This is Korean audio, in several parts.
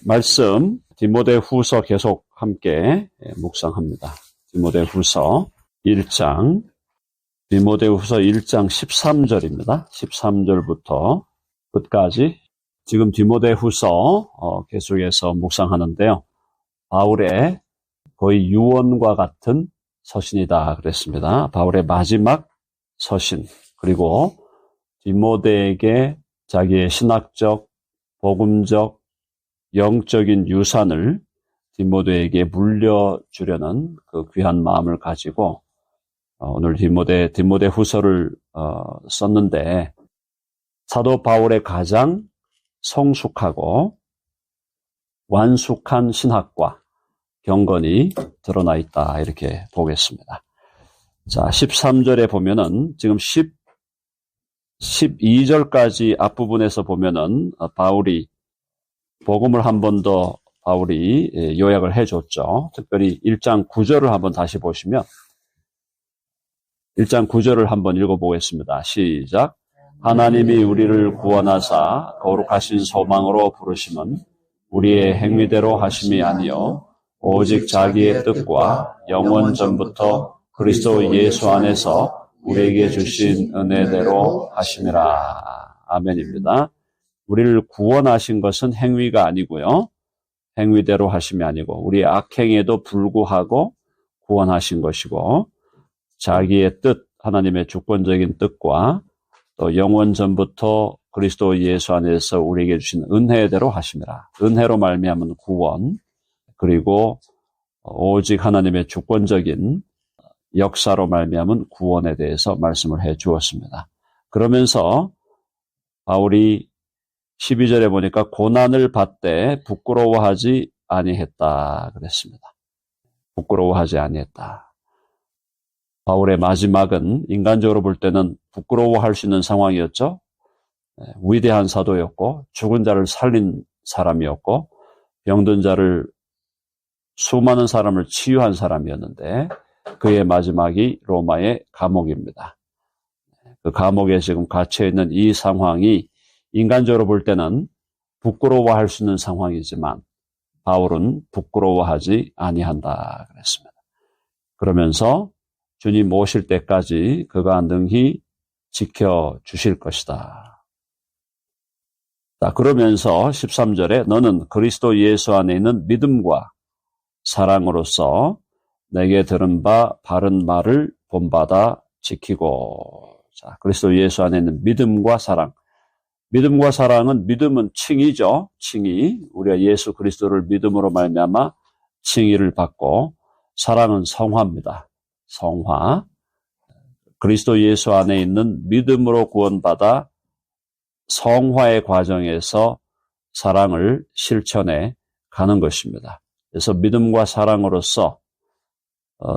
말씀 디모데후서 계속 함께 묵상합니다. 디모데후서 1장 13절입니다. 13절부터 끝까지 지금 디모데후서 계속해서 묵상하는데요. 바울의 거의 유언과 같은 서신이다 그랬습니다. 바울의 마지막 서신, 그리고 디모데에게 자기의 신학적, 복음적, 영적인 유산을 디모데에게 물려주려는 그 귀한 마음을 가지고 오늘 디모데 후서를 썼는데, 사도 바울의 가장 성숙하고 완숙한 신학과 경건이 드러나 있다, 이렇게 보겠습니다. 자, 13절에 보면은 지금 12절까지 앞부분에서 보면은 바울이 복음을 한 번 더 바울이 요약을 해줬죠. 특별히 1장 9절을 한번 다시 보시면 1장 9절을 한번 읽어보겠습니다. 시작. 하나님이 우리를 구원하사 거룩하신 소망으로 부르심은 우리의 행위대로 하심이 아니요 오직 자기의 뜻과 영원 전부터 그리스도 예수 안에서 우리에게 주신 은혜대로 하심이라. 아멘입니다. 우리를 구원하신 것은 행위가 아니고요, 행위대로 하심이 아니고 우리의 악행에도 불구하고 구원하신 것이고, 자기의 뜻, 하나님의 주권적인 뜻과 또 영원 전부터 그리스도 예수 안에서 우리에게 주신 은혜대로 하심이라. 은혜로 말미암은 구원, 그리고 오직 하나님의 주권적인 역사로 말미암은 구원에 대해서 말씀을 해 주었습니다. 그러면서 바울이 12절에 보니까 고난을 받되 부끄러워하지 아니했다 그랬습니다. 부끄러워하지 아니했다. 바울의 마지막은 인간적으로 볼 때는 부끄러워할 수 있는 상황이었죠. 위대한 사도였고 죽은 자를 살린 사람이었고 병든 자를, 수많은 사람을 치유한 사람이었는데 그의 마지막이 로마의 감옥입니다. 그 감옥에 지금 갇혀있는 이 상황이 인간적으로 볼 때는 부끄러워할 수 있는 상황이지만 바울은 부끄러워하지 아니한다 그랬습니다. 그러면서 주님 오실 때까지 그가 능히 지켜주실 것이다. 자, 그러면서 13절에 너는 그리스도 예수 안에 있는 믿음과 사랑으로서 내게 들은 바 바른 말을 본받아 지키고. 자, 그리스도 예수 안에 있는 믿음과 사랑. 믿음과 사랑은, 믿음은 칭의죠. 칭의. 우리가 예수 그리스도를 믿음으로 말미암아 칭의를 받고, 사랑은 성화입니다. 성화. 그리스도 예수 안에 있는 믿음으로 구원받아 성화의 과정에서 사랑을 실천해 가는 것입니다. 그래서 믿음과 사랑으로서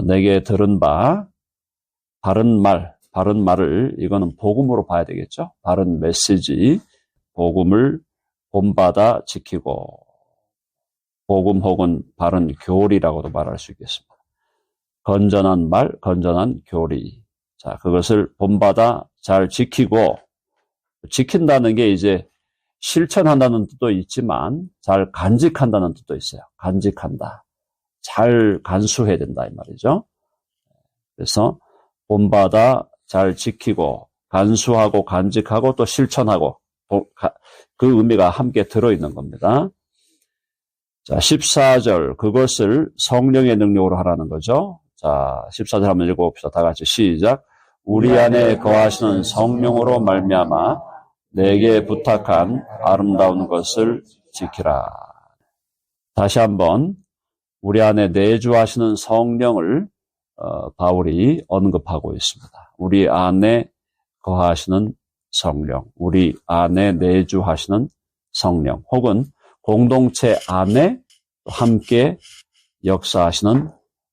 내게 들은 바 바른 말을, 이거는 복음으로 봐야 되겠죠. 바른 메시지, 복음을 본받아 지키고, 복음 혹은 바른 교리라고도 말할 수 있겠습니다. 건전한 말, 건전한 교리. 자, 그것을 본받아 잘 지키고, 지킨다는 게 이제 실천한다는 뜻도 있지만 잘 간직한다는 뜻도 있어요. 간직한다. 잘 간수해야 된다, 이 말이죠. 그래서 본받아 잘 지키고, 간수하고, 간직하고, 또 실천하고, 그 의미가 함께 들어있는 겁니다. 자, 14절, 그것을 성령의 능력으로 하라는 거죠. 자, 14절 한번 읽어봅시다. 다 같이 시작. 우리 안에 거하시는 성령으로 말미암아 내게 부탁한 아름다운 것을 지키라. 다시 한번 우리 안에 내주하시는 성령을 바울이 언급하고 있습니다. 우리 안에 거하시는 성령, 우리 안에 내주하시는 성령, 혹은 공동체 안에 함께 역사하시는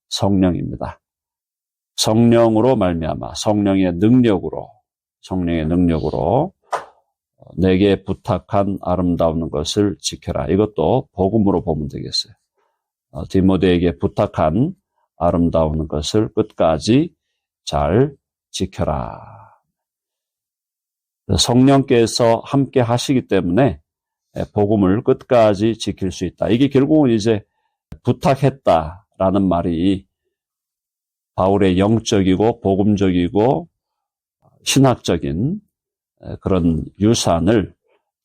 성령입니다. 성령으로 말미암아, 성령의 능력으로 내게 부탁한 아름다운 것을 지켜라. 이것도 복음으로 보면 되겠어요. 디모데에게 부탁한 아름다운 것을 끝까지 잘 지켜라. 성령께서 함께 하시기 때문에 복음을 끝까지 지킬 수 있다. 이게 결국은 이제 부탁했다라는 말이 바울의 영적이고 복음적이고 신학적인 그런 유산을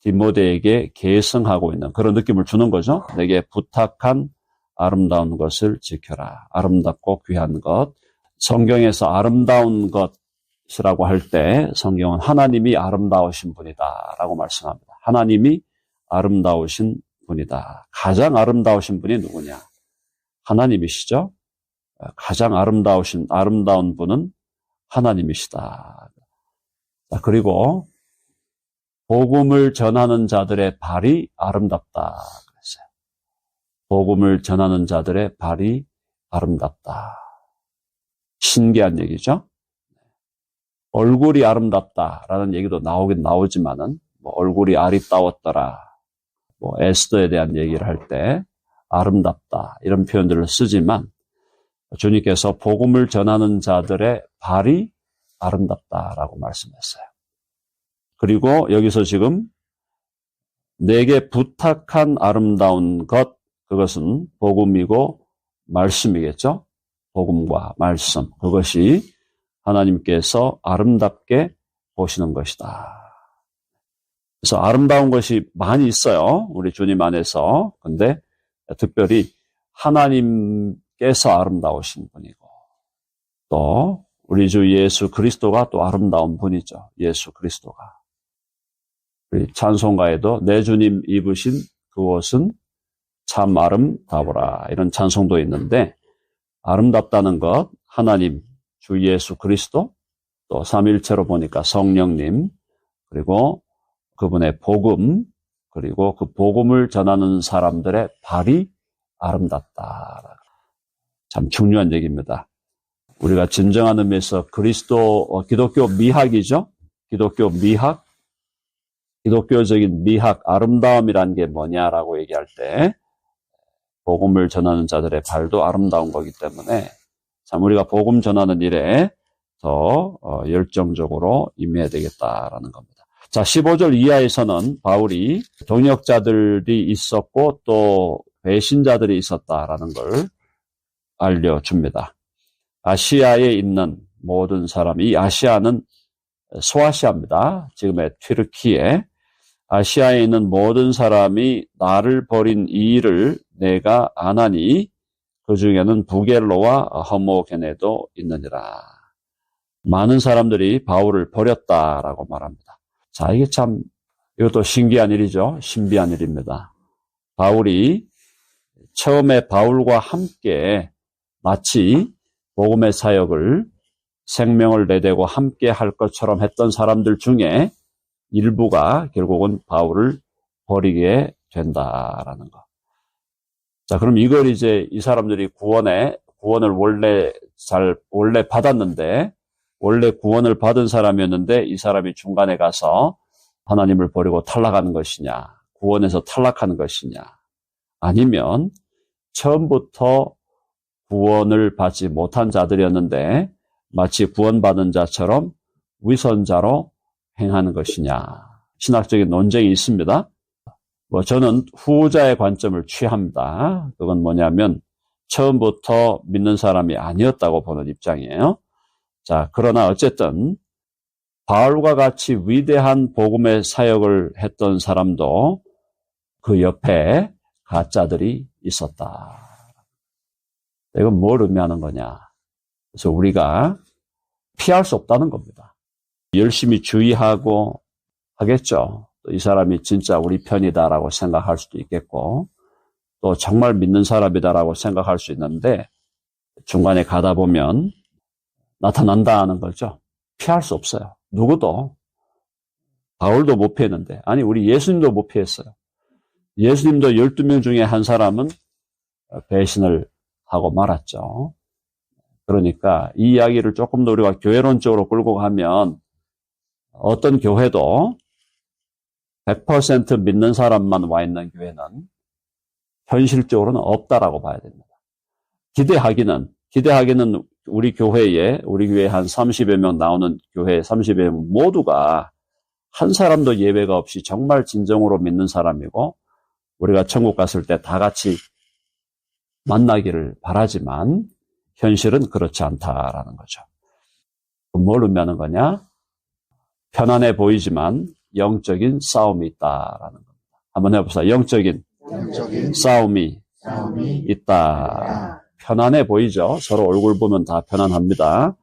디모데에게 계승하고 있는 그런 느낌을 주는 거죠. 내게 부탁한 아름다운 것을 지켜라. 아름답고 귀한 것. 성경에서 아름다운 것이라고 할 때 성경은 하나님이 아름다우신 분이다라고 말씀합니다. 하나님이 아름다우신 분이다. 가장 아름다우신 분이 누구냐? 하나님이시죠. 가장 아름다운 분은 하나님이시다. 그리고 복음을 전하는 자들의 발이 아름답다. 그랬어요. 복음을 전하는 자들의 발이 아름답다. 신기한 얘기죠. 얼굴이 아름답다라는 얘기도 나오긴 나오지만은 얼굴이 아리따웠더라. 에스더에 대한 얘기를 할 때 아름답다 이런 표현들을 쓰지만 주님께서 복음을 전하는 자들의 발이 아름답다라고 말씀했어요. 그리고 여기서 지금 내게 부탁한 아름다운 것, 그것은 복음이고 말씀이겠죠. 복음과 말씀, 그것이 하나님께서 아름답게 보시는 것이다. 그래서 아름다운 것이 많이 있어요. 우리 주님 안에서. 근데 특별히 하나님께서 아름다우신 분이고 또 우리 주 예수 그리스도가 또 아름다운 분이죠. 예수 그리스도가. 우리 찬송가에도 내 주님 입으신 그 옷은 참 아름다워라 이런 찬송도 있는데 아름답다는 것 하나님 주 예수 그리스도 또 삼위일체로 보니까 성령님 그리고 그분의 복음 그리고 그 복음을 전하는 사람들의 발이 아름답다. 참 중요한 얘기입니다. 우리가 진정한 의미에서 기독교 미학이죠. 기독교 미학, 기독교적인 미학, 아름다움이란 게 뭐냐라고 얘기할 때 복음을 전하는 자들의 발도 아름다운 거기 때문에 참 우리가 복음 전하는 일에 더 열정적으로 임해야 되겠다라는 겁니다. 자, 15절 이하에서는 바울이 동역자들이 있었고 또 배신자들이 있었다라는 걸 알려줍니다. 아시아에 있는 모든 사람, 이 아시아는 소아시아입니다. 지금의 튀르키예. 아시아에 있는 모든 사람이 나를 버린 이 일을 내가 아나니 그 중에는 부겔로와 허모게네도 있느니라. 많은 사람들이 바울을 버렸다라고 말합니다. 자, 이게 참 이것도 신기한 일이죠. 신비한 일입니다. 바울이 처음에 바울과 함께 마치 복음의 사역을 생명을 내대고 함께 할 것처럼 했던 사람들 중에 일부가 결국은 바울을 버리게 된다라는 것. 자, 그럼 이걸 이제 이 사람들이 구원을 원래 받았는데, 원래 구원을 받은 사람이었는데 이 사람이 중간에 가서 하나님을 버리고 탈락하는 것이냐, 구원에서 탈락하는 것이냐, 아니면 처음부터 구원을 받지 못한 자들이었는데 마치 구원받은 자처럼 위선자로 행하는 것이냐. 신학적인 논쟁이 있습니다. 저는 후자의 관점을 취합니다. 그건 뭐냐면 처음부터 믿는 사람이 아니었다고 보는 입장이에요. 자, 그러나 어쨌든 바울과 같이 위대한 복음의 사역을 했던 사람도 그 옆에 가짜들이 있었다. 이건 뭘 의미하는 거냐? 그래서 우리가 피할 수 없다는 겁니다. 열심히 주의하고 하겠죠. 이 사람이 진짜 우리 편이다라고 생각할 수도 있겠고 또 정말 믿는 사람이다라고 생각할 수 있는데 중간에 가다 보면 나타난다는 거죠. 피할 수 없어요. 누구도. 바울도 못 피했는데 아니 우리 예수님도 못 피했어요. 예수님도 12명 중에 한 사람은 배신을 하고 말았죠. 그러니까 이 이야기를 조금 더 우리가 교회론적으로 끌고 가면 어떤 교회도 100% 믿는 사람만 와 있는 교회는 현실적으로는 없다라고 봐야 됩니다. 기대하기는 우리 교회에 한 30여 명 나오는 교회 30여 명 모두가 한 사람도 예외가 없이 정말 진정으로 믿는 사람이고 우리가 천국 갔을 때 다 같이 만나기를 바라지만 현실은 그렇지 않다라는 거죠. 뭘 의미하는 거냐? 편안해 보이지만 영적인 싸움이 있다라는 겁니다. 한번 해봅시다. 영적인 싸움이 있다. 편안해 보이죠? 서로 얼굴 보면 다 편안합니다.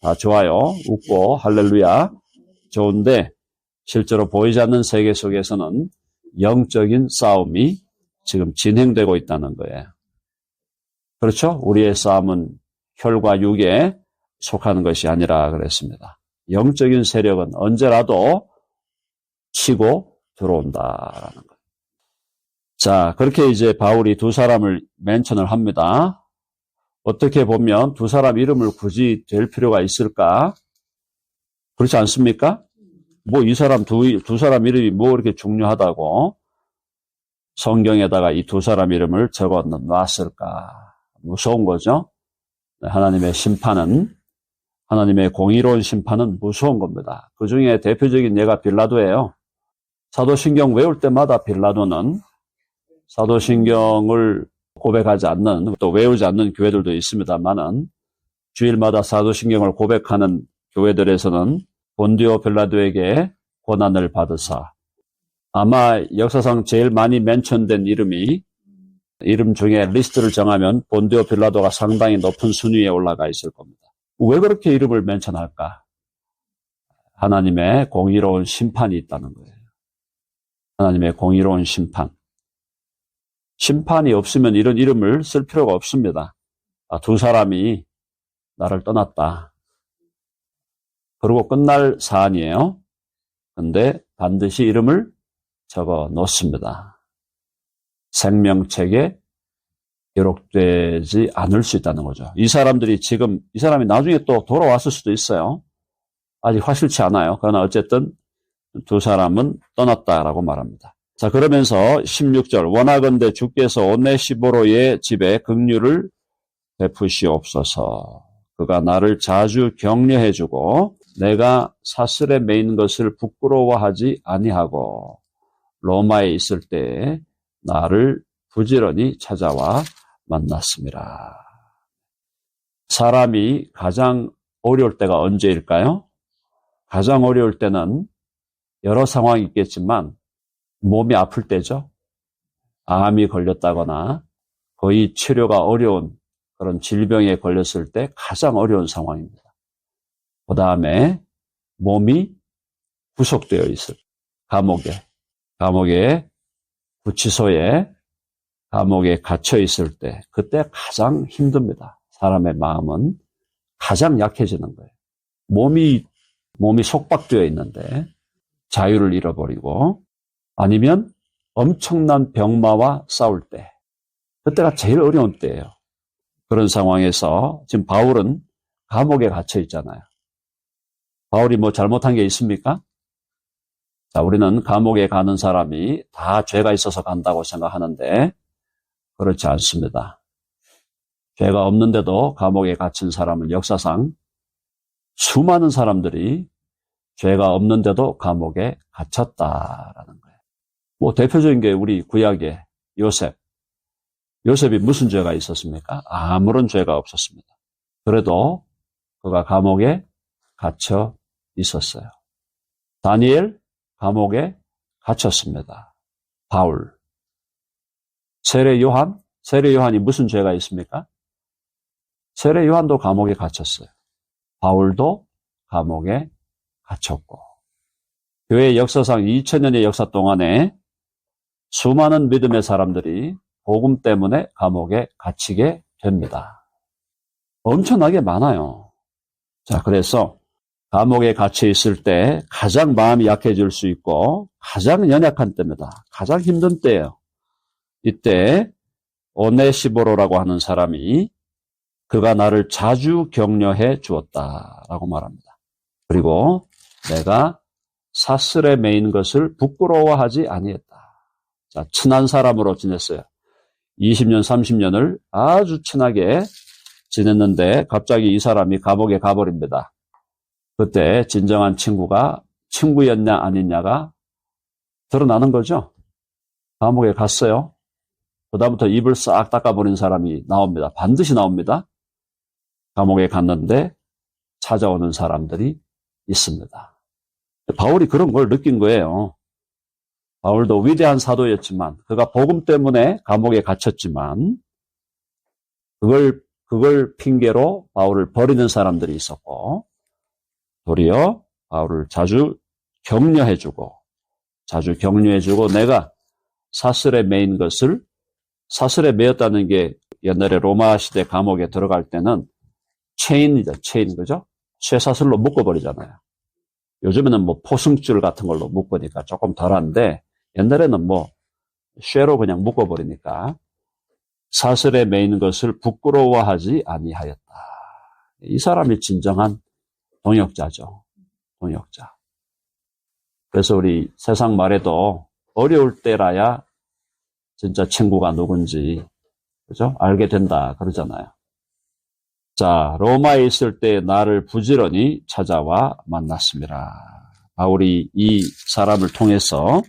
다 좋아요. 웃고 할렐루야. 좋은데 실제로 보이지 않는 세계 속에서는 영적인 싸움이 지금 진행되고 있다는 거예요. 그렇죠? 우리의 싸움은 혈과 육에 속하는 것이 아니라 그랬습니다. 영적인 세력은 언제라도 치고 들어온다라는 거예요. 자, 그렇게 이제 바울이 두 사람을 멘션을 합니다. 어떻게 보면 두 사람 이름을 굳이 댈 필요가 있을까? 그렇지 않습니까? 뭐 이 사람 두 사람 이름이 뭐 이렇게 중요하다고 성경에다가 이 두 사람 이름을 적어 놨을까? 무서운 거죠. 하나님의 심판은, 하나님의 공의로운 심판은 무서운 겁니다. 그 중에 대표적인 예가 빌라도예요. 사도신경 외울 때마다 빌라도는 사도신경을 고백하지 않는, 또 외우지 않는 교회들도 있습니다만은 주일마다 사도신경을 고백하는 교회들에서는 본디오 빌라도에게 고난을 받으사, 아마 역사상 제일 많이 멘션된 이름 중에 리스트를 정하면 본디오 빌라도가 상당히 높은 순위에 올라가 있을 겁니다. 왜 그렇게 이름을 멘션할까? 하나님의 공의로운 심판이 있다는 거예요. 하나님의 공의로운 심판. 심판이 없으면 이런 이름을 쓸 필요가 없습니다. 두 사람이 나를 떠났다. 그리고 끝날 사안이에요. 근데 반드시 이름을 적어 놓습니다. 생명책에 기록되지 않을 수 있다는 거죠. 이 사람이 나중에 또 돌아왔을 수도 있어요. 아직 확실치 않아요. 그러나 어쨌든 두 사람은 떠났다라고 말합니다. 자, 그러면서 16절, 원하건대 주께서 오네시보로의 집에 긍휼을 베푸시옵소서. 그가 나를 자주 격려해주고 내가 사슬에 매인 것을 부끄러워하지 아니하고 로마에 있을 때 나를 부지런히 찾아와 만났습니다. 사람이 가장 어려울 때가 언제일까요? 가장 어려울 때는 여러 상황이 있겠지만 몸이 아플 때죠. 암이 걸렸다거나 거의 치료가 어려운 그런 질병에 걸렸을 때 가장 어려운 상황입니다. 그 다음에 몸이 구속되어 있을 감옥에 구치소에 감옥에 갇혀 있을 때 그때 가장 힘듭니다. 사람의 마음은 가장 약해지는 거예요. 몸이 속박되어 있는데 자유를 잃어버리고 아니면 엄청난 병마와 싸울 때 그때가 제일 어려운 때예요. 그런 상황에서 지금 바울은 감옥에 갇혀 있잖아요. 바울이 뭐 잘못한 게 있습니까? 자, 우리는 감옥에 가는 사람이 다 죄가 있어서 간다고 생각하는데 그렇지 않습니다. 죄가 없는데도 감옥에 갇힌 사람은 역사상 수많은 사람들이 죄가 없는데도 감옥에 갇혔다라는 거예요. 뭐 대표적인 게 우리 구약의 요셉이 무슨 죄가 있었습니까? 아무런 죄가 없었습니다. 그래도 그가 감옥에 갇혀 있었어요. 다니엘 감옥에 갇혔습니다. 바울, 세례 요한이 무슨 죄가 있습니까? 세례 요한도 감옥에 갇혔어요. 바울도 감옥에 갇혔고 교회 역사상 2000년의 역사 동안에 수많은 믿음의 사람들이 복음 때문에 감옥에 갇히게 됩니다. 엄청나게 많아요. 자, 그래서 감옥에 갇혀 있을 때 가장 마음이 약해질 수 있고 가장 연약한 때입니다. 가장 힘든 때예요. 이때 오네시보로라고 하는 사람이 그가 나를 자주 격려해 주었다라고 말합니다. 그리고 내가 사슬에 매인 것을 부끄러워하지 아니했다. 자, 친한 사람으로 지냈어요. 20년, 30년을 아주 친하게 지냈는데 갑자기 이 사람이 감옥에 가버립니다. 그때 진정한 친구가 친구였냐 아니냐가 드러나는 거죠. 감옥에 갔어요. 그다음부터 입을 싹 닦아버린 사람이 나옵니다. 반드시 나옵니다. 감옥에 갔는데 찾아오는 사람들이 있습니다. 바울이 그런 걸 느낀 거예요. 바울도 위대한 사도였지만 그가 복음 때문에 감옥에 갇혔지만 그걸 핑계로 바울을 버리는 사람들이 있었고 도리어 바울을 자주 격려해주고 내가 사슬에 매인 것을 사슬에 매였다는 게 옛날에 로마 시대 감옥에 들어갈 때는 체인이죠. 체인 그죠? 쇠사슬로 묶어버리잖아요. 요즘에는 뭐 포승줄 같은 걸로 묶으니까 조금 덜한데 옛날에는 뭐 쇠로 그냥 묶어버리니까 사슬에 매이는 것을 부끄러워하지 아니하였다. 이 사람이 진정한 동역자죠. 동역자. 그래서 우리 세상 말에도 어려울 때라야 진짜 친구가 누군지 그죠? 알게 된다 그러잖아요. 자, 로마에 있을 때 나를 부지런히 찾아와 만났습니다. 바울이 이 사람을 통해서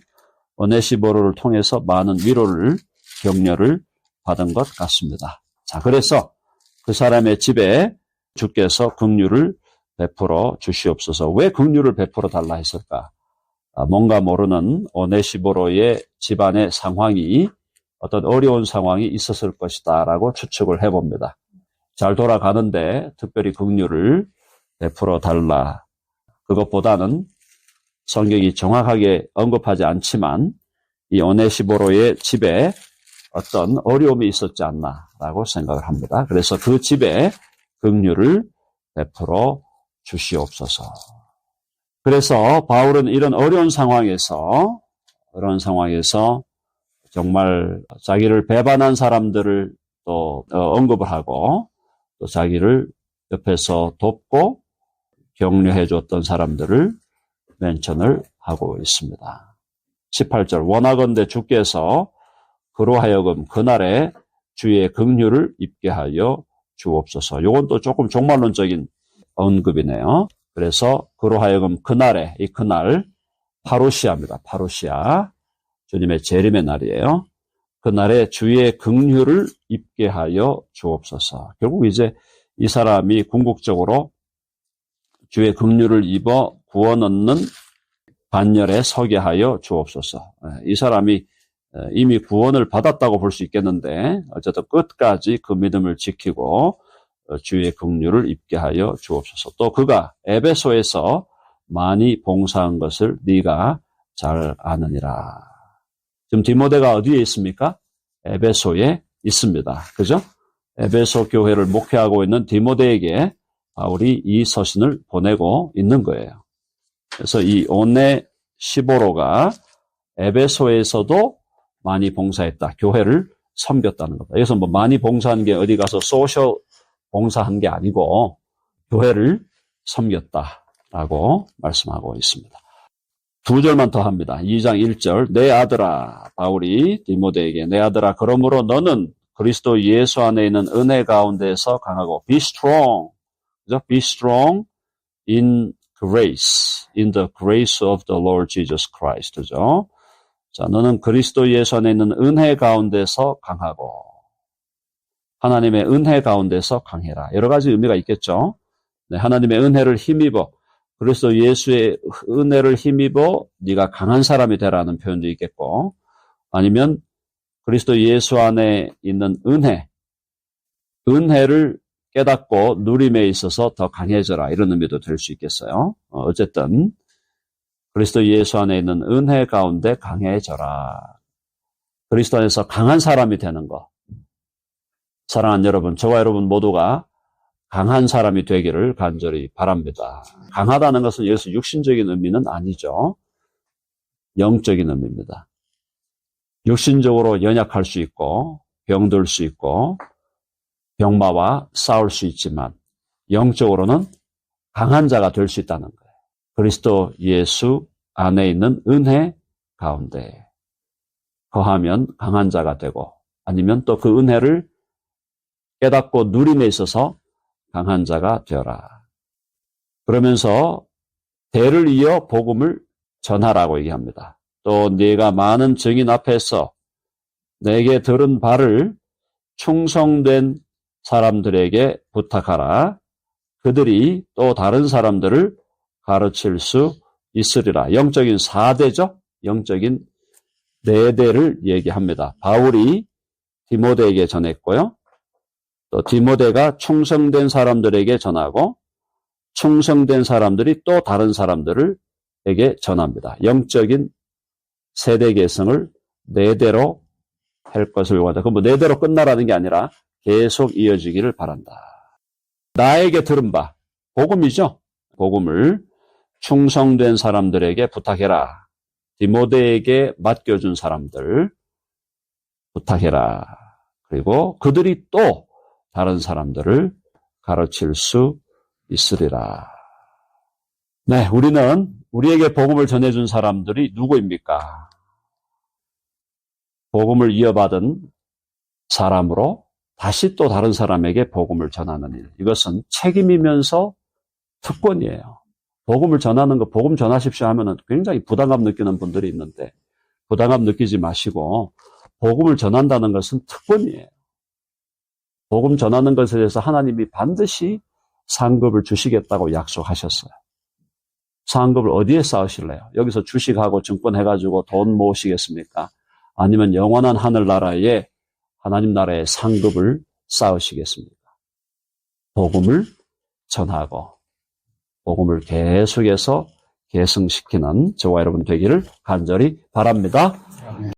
오네시보로를 통해서 많은 위로를 격려를 받은 것 같습니다. 자, 그래서 그 사람의 집에 주께서 긍휼을 베풀어 주시옵소서. 왜 긍휼을 베풀어 달라 했을까? 뭔가 모르는 오네시보로의 집안의 상황이 어떤 어려운 상황이 있었을 것이다 라고 추측을 해봅니다. 잘 돌아가는데 특별히 긍휼을 베풀어 달라. 그것보다는 성경이 정확하게 언급하지 않지만 이 오네시보로의 집에 어떤 어려움이 있었지 않나라고 생각을 합니다. 그래서 그 집에 긍휼을 베풀어 주시옵소서. 그래서 바울은 이런 어려운 상황에서 정말 자기를 배반한 사람들을 또 언급을 하고 또 자기를 옆에서 돕고 격려해 줬던 사람들을 멘션을 하고 있습니다. 18절 원하건대 주께서 그로 하여금 그날에 주의 긍휼을 입게 하여 주옵소서. 이건 또 조금 종말론적인 언급이네요. 그래서 그로 하여금 그날에 이 그날 파루시아입니다. 파루시아 주님의 재림의 날이에요. 그날에 주의 긍휼을 입게 하여 주옵소서. 결국 이제 이 사람이 궁극적으로 주의 긍휼을 입어 구원 얻는 반열에 서게 하여 주옵소서. 이 사람이 이미 구원을 받았다고 볼 수 있겠는데 어쨌든 끝까지 그 믿음을 지키고 주의 긍휼을 입게 하여 주옵소서. 또 그가 에베소에서 많이 봉사한 것을 네가 잘 아느니라. 지금 디모데가 어디에 있습니까? 에베소에 있습니다. 그죠? 에베소 교회를 목회하고 있는 디모데에게 바울이 이 서신을 보내고 있는 거예요. 그래서 이 오네시보로가 에베소에서도 많이 봉사했다. 교회를 섬겼다는 겁니다. 여기서 뭐 많이 봉사한 게 어디 가서 소셜 봉사한 게 아니고 교회를 섬겼다라고 말씀하고 있습니다. 두 절만 더 합니다. 2장 1절 내 아들아 바울이 디모데에게 내 아들아 그러므로 너는 그리스도 예수 안에 있는 은혜 가운데서 강하고 be strong, 그죠? be strong in grace, in the grace of the Lord Jesus Christ. 그죠? 자, 너는 그리스도 예수 안에 있는 은혜 가운데서 강하고 하나님의 은혜 가운데서 강해라. 여러 가지 의미가 있겠죠. 네, 하나님의 은혜를 힘입어 그리스도 예수의 은혜를 힘입어 네가 강한 사람이 되라는 표현도 있겠고 아니면 그리스도 예수 안에 있는 은혜를 깨닫고 누림에 있어서 더 강해져라 이런 의미도 될 수 있겠어요. 어쨌든 그리스도 예수 안에 있는 은혜 가운데 강해져라. 그리스도 안에서 강한 사람이 되는 것. 사랑하는 여러분, 저와 여러분 모두가 강한 사람이 되기를 간절히 바랍니다. 강하다는 것은 여기서 육신적인 의미는 아니죠. 영적인 의미입니다. 육신적으로 연약할 수 있고 병들 수 있고 병마와 싸울 수 있지만 영적으로는 강한 자가 될 수 있다는 거예요. 그리스도 예수 안에 있는 은혜 가운데 거하면 강한 자가 되고 아니면 또 그 은혜를 깨닫고 누림에 있어서 강한 자가 되어라. 그러면서 대를 이어 복음을 전하라고 얘기합니다. 또 네가 많은 증인 앞에서 내게 들은 바를 충성된 사람들에게 부탁하라. 그들이 또 다른 사람들을 가르칠 수 있으리라. 영적인 4대죠. 영적인 4대를 얘기합니다. 바울이 디모데에게 전했고요. 또 디모데가 충성된 사람들에게 전하고 충성된 사람들이 또 다른 사람들에게 전합니다. 영적인 세대 계승을 4대로 할 것을 요구한다. 그럼 뭐 4대로 끝나라는 게 아니라 계속 이어지기를 바란다. 나에게 들은 바, 복음이죠. 복음을 충성된 사람들에게 부탁해라. 디모데에게 맡겨준 사람들 부탁해라. 그리고 그들이 또 다른 사람들을 가르칠 수 있으리라. 네, 우리에게 복음을 전해준 사람들이 누구입니까? 복음을 이어받은 사람으로 다시 또 다른 사람에게 복음을 전하는 일. 이것은 책임이면서 특권이에요. 복음을 전하는 거, 복음 전하십시오 하면은 굉장히 부담감 느끼는 분들이 있는데, 부담감 느끼지 마시고, 복음을 전한다는 것은 특권이에요. 복음 전하는 것에 대해서 하나님이 반드시 상급을 주시겠다고 약속하셨어요. 상급을 어디에 쌓으실래요? 여기서 주식하고 증권 해가지고 돈 모으시겠습니까? 아니면 영원한 하늘나라에 하나님 나라의 상급을 쌓으시겠습니까? 복음을 전하고 복음을 계속해서 계승시키는 저와 여러분 되기를 간절히 바랍니다.